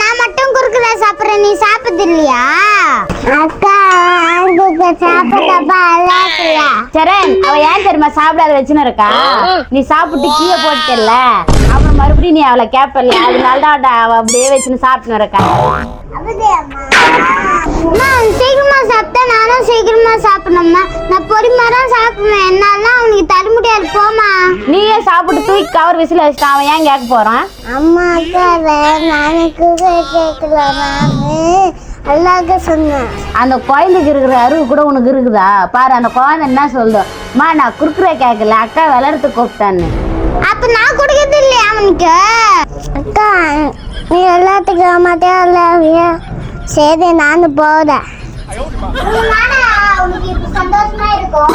நான் மட்டும் குறுக்குல சாப்பிடுறேன், நீ சாப்பிடுது இல்லையா? அக்கா சரண், அவ ஏன் தெரியுமா சாப்பிடாத வச்சுன்னு இருக்கா? நீ சாப்பிட்டு கீழே போட்டல, அப்புறம் மறுபடியும் நீ அவளை கேப்பல, அதனாலதான் அவ அப்படியே வச்சுன்னு சாப்பிட்டுன்னு இருக்கா. சீக்கிரமா சாப்பிட்டா நானும் சீக்கிரமா சாப்பிடணும்மா. நான் பொறுமையா தான் சாப்பிடுவேன், என்னால அவனுக்கு தர முடியாது. போமா, நீயே சாப்பிட்டு தூக்கி கவர் விசில் வச்சுட்டான், அவன் ஏன் கேட்க போறான்? அம்மா அக்கா நானுக்கு கேட்கல, நானு எல்லாருக்கும் சொன்னேன். அந்த குழந்தைக்கு இருக்கிற அறிவு கூட உனக்கு இருக்குதா பாரு. அந்த குழந்தை என்ன சொல்லுமா, நான் குறுக்குற கேட்கல, அக்கா விளையாடுறதுக்கு கூப்பிட்டான்னு. அப்ப நான் குடிக்கிறது இல்லையா அவனுக்கு? அக்கா நீ எல்லாத்துக்கும் மாட்டியா? சரி நானும் போறேன். சந்தோஷமா இருக்கும்.